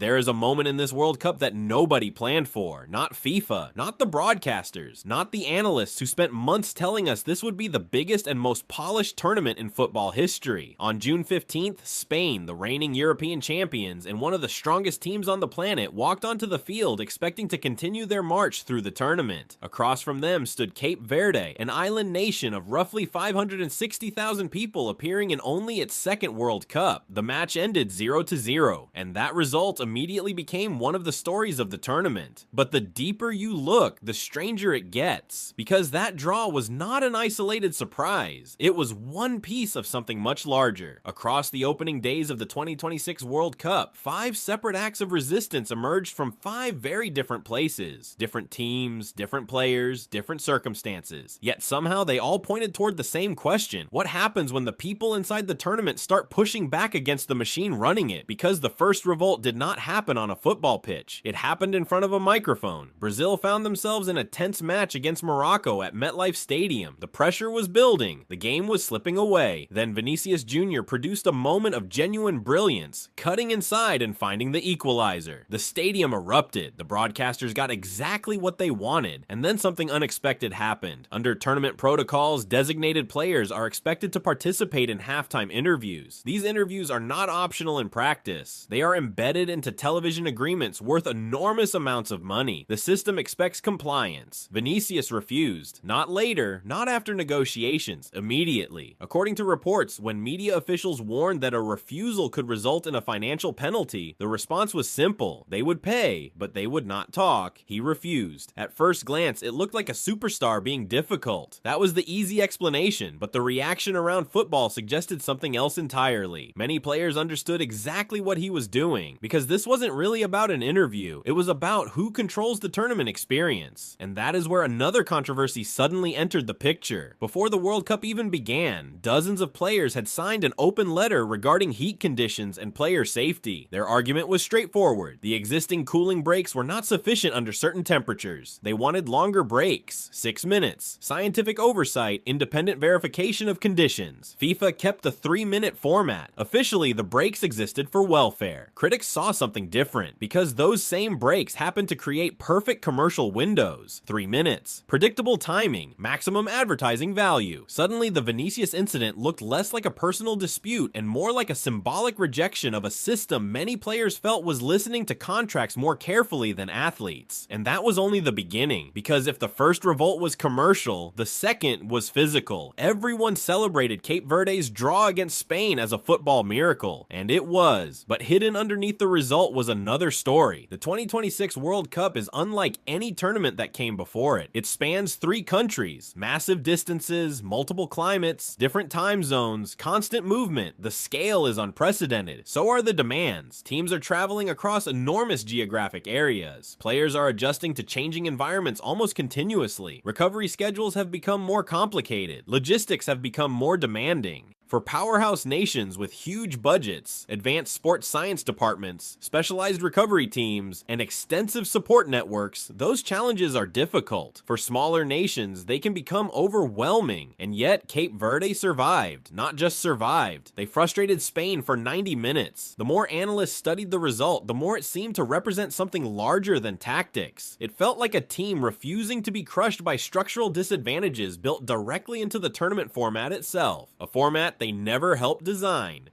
there is a moment in this World Cup that nobody planned for. Not FIFA, not the broadcasters, not the analysts who spent months telling us this would be the biggest and most polished tournament in football history. On June 15th, Spain, the reigning European champions and one of the strongest teams on the planet, walked onto the field expecting to continue their march through the tournament. Across from them stood Cape Verde, an island nation of roughly 560,000 people appearing in only its second World Cup. The match ended 0-0, and that result immediately became one of the stories of the tournament. But the deeper you look, the stranger it gets, because that draw was not an isolated surprise. It was one piece of something much larger. Across the opening days of the 2026 World Cup, 5 separate acts of resistance emerged from 5 very different places. Different teams, different players, different circumstances. Yet somehow they all pointed toward the same question. What happens when the people inside the tournament start pushing back against the machine running it? Because the first revolt did not happen on a football pitch. It happened in front of a microphone. Brazil found themselves in a tense match against Morocco at MetLife Stadium. The pressure was building. The game was slipping away. Then Vinícius Júnior produced a moment of genuine brilliance, cutting inside and finding the equalizer. The stadium erupted. The broadcasters got exactly what they wanted. And then something unexpected happened. Under tournament protocols, designated players are expected to participate in halftime interviews. These interviews are not optional in practice. They are embedded into television agreements worth enormous amounts of money. The system expects compliance. Vinícius refused. Not later, not after negotiations, immediately. According to reports, when media officials warned that a refusal could result in a financial penalty, the response was simple. They would pay, but they would not talk. He refused. At first glance, it looked like a superstar being difficult. That was the easy explanation, but the reaction around football suggested something else entirely. Many players understood exactly what he was doing, because this wasn't really about an interview. It was about who controls the tournament experience. And that is where another controversy suddenly entered the picture. Before the World Cup even began, dozens of players had signed an open letter regarding heat conditions and player safety. Their argument was straightforward. The existing cooling breaks were not sufficient under certain temperatures. They wanted longer breaks, 6 minutes, scientific oversight, independent verification of conditions. FIFA kept the 3-minute format. Officially, the breaks existed for welfare. Critics saw something different, because those same breaks happened to create perfect commercial windows. 3 minutes, predictable timing, maximum advertising value. Suddenly, the Vinícius incident looked less like a personal dispute and more like a symbolic rejection of a system many players felt was listening to contracts more carefully than athletes. And that was only the beginning, because if the first revolt was commercial, the second was physical. Everyone celebrated Cape Verde's draw against Spain as a football miracle, and it was. But hidden underneath the result was another story. The 2026 World Cup is unlike any tournament that came before it. It spans 3 countries, massive distances, multiple climates, different time zones, constant movement. The scale is unprecedented. So are the demands. Teams are traveling across enormous geographic areas. Players are adjusting to changing environments almost continuously. Recovery schedules have become more complicated. Logistics have become more demanding. For powerhouse nations with huge budgets, advanced sports science departments, specialized recovery teams, and extensive support networks, those challenges are difficult. For smaller nations, they can become overwhelming. And yet, Cape Verde survived. Not just survived. They frustrated Spain for 90 minutes. The more analysts studied the result, the more it seemed to represent something larger than tactics. It felt like a team refusing to be crushed by structural disadvantages built directly into the tournament format itself. A format they never helped design.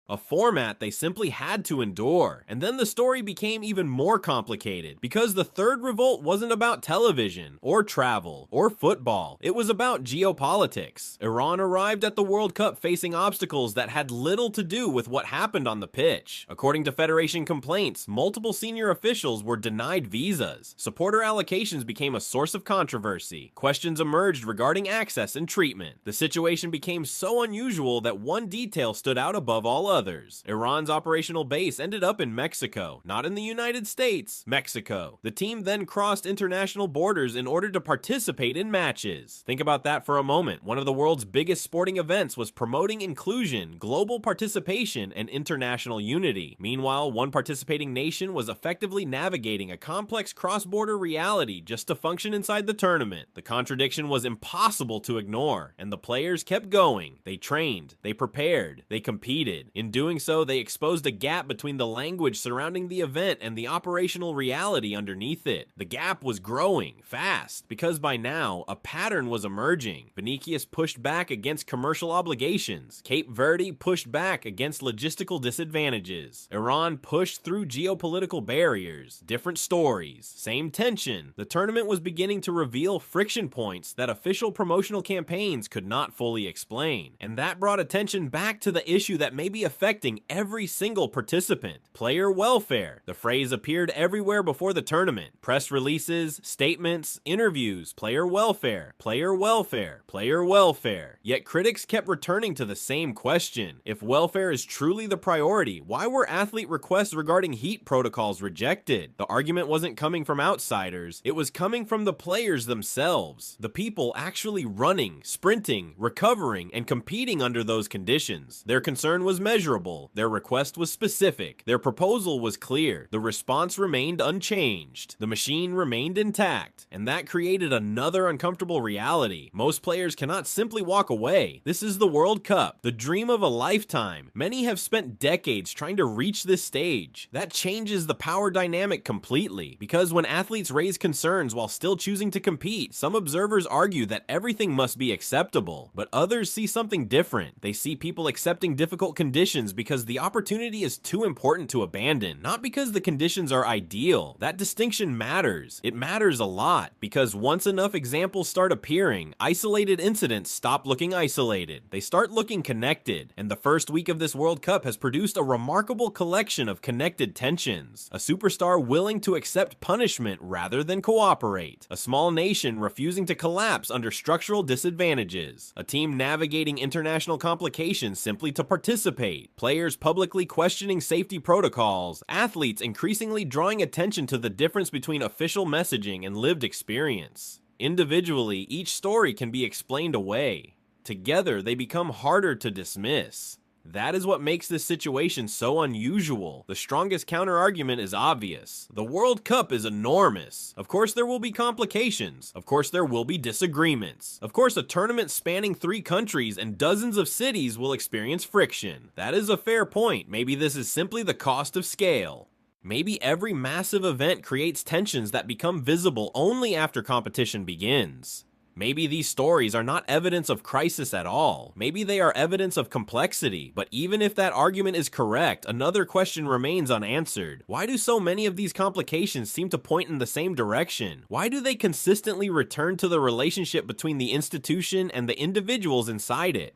A format they simply had to endure. And then the story became even more complicated, because the third revolt wasn't about television, or travel, or football. It was about geopolitics. Iran arrived at the World Cup facing obstacles that had little to do with what happened on the pitch. According to Federation complaints, multiple senior officials were denied visas. Supporter allocations became a source of controversy. Questions emerged regarding access and treatment. The situation became so unusual that one detail stood out above all others. Iran's operational base ended up in Mexico, not in the United States, Mexico. The team then crossed international borders in order to participate in matches. Think about that for a moment. One of the world's biggest sporting events was promoting inclusion, global participation, and international unity. Meanwhile, one participating nation was effectively navigating a complex cross-border reality just to function inside the tournament. The contradiction was impossible to ignore, and the players kept going. They trained, they prepared, they competed. In In doing so, they exposed a gap between the language surrounding the event and the operational reality underneath it. The gap was growing fast, because by now, a pattern was emerging. Vinícius pushed back against commercial obligations. Cape Verde pushed back against logistical disadvantages. Iran pushed through geopolitical barriers. Different stories, same tension. The tournament was beginning to reveal friction points that official promotional campaigns could not fully explain. And that brought attention back to the issue that may be affecting every single participant: player welfare. The phrase appeared everywhere before the tournament. Press releases, statements, interviews: player welfare, player welfare, player welfare. Yet critics kept returning to the same question. If welfare is truly the priority, why were athlete requests regarding heat protocols rejected? The argument wasn't coming from outsiders, it was coming from the players themselves. The people actually running, sprinting, recovering, and competing under those conditions. Their concern was measurable, their request was specific, their proposal was clear, the response remained unchanged, the machine remained intact, and that created another uncomfortable reality. Most players cannot simply walk away. This is the World Cup, the dream of a lifetime. Many have spent decades trying to reach this stage. That changes the power dynamic completely, because when athletes raise concerns while still choosing to compete, some observers argue that everything must be acceptable, but others see something different. They see people accepting difficult conditions because the opportunity is too important to abandon, not because the conditions are ideal. That distinction matters. It matters a lot, because once enough examples start appearing, isolated incidents stop looking isolated. They start looking connected, and the first week of this World Cup has produced a remarkable collection of connected tensions. A superstar willing to accept punishment rather than cooperate. A small nation refusing to collapse under structural disadvantages. A team navigating international complications simply to participate. Players publicly questioning safety protocols. Athletes increasingly drawing attention to the difference between official messaging and lived experience. Individually, each story can be explained away. Together, they become harder to dismiss. That is what makes this situation so unusual. The strongest counter-argument is obvious. The World Cup is enormous. Of course there will be complications. Of course there will be disagreements. Of course a tournament spanning 3 countries and dozens of cities will experience friction. That is a fair point. Maybe this is simply the cost of scale. Maybe every massive event creates tensions that become visible only after competition begins. Maybe these stories are not evidence of crisis at all. Maybe they are evidence of complexity. But even if that argument is correct, another question remains unanswered. Why do so many of these complications seem to point in the same direction? Why do they consistently return to the relationship between the institution and the individuals inside it?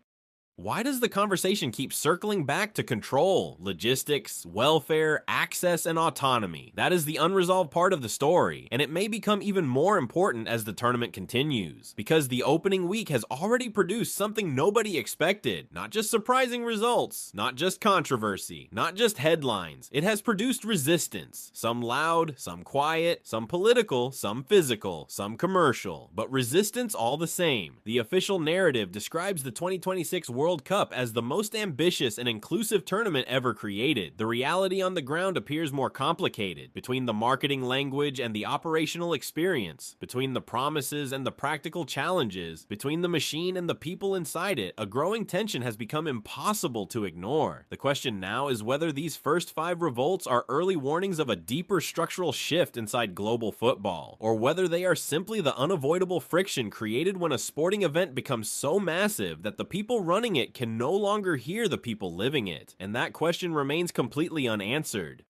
Why does the conversation keep circling back to control, logistics, welfare, access, and autonomy? That is the unresolved part of the story, and it may become even more important as the tournament continues, because the opening week has already produced something nobody expected. Not just surprising results, not just controversy, not just headlines. It has produced resistance, some loud, some quiet, some political, some physical, some commercial, but resistance all the same. The official narrative describes the 2026 World Cup as the most ambitious and inclusive tournament ever created. The reality on the ground appears more complicated, between the marketing language and the operational experience, between the promises and the practical challenges, between the machine and the people inside it. A growing tension has become impossible to ignore. The question now is whether these first 5 revolts are early warnings of a deeper structural shift inside global football, or whether they are simply the unavoidable friction created when a sporting event becomes so massive that the people running it can no longer hear the people living it, and that question remains completely unanswered.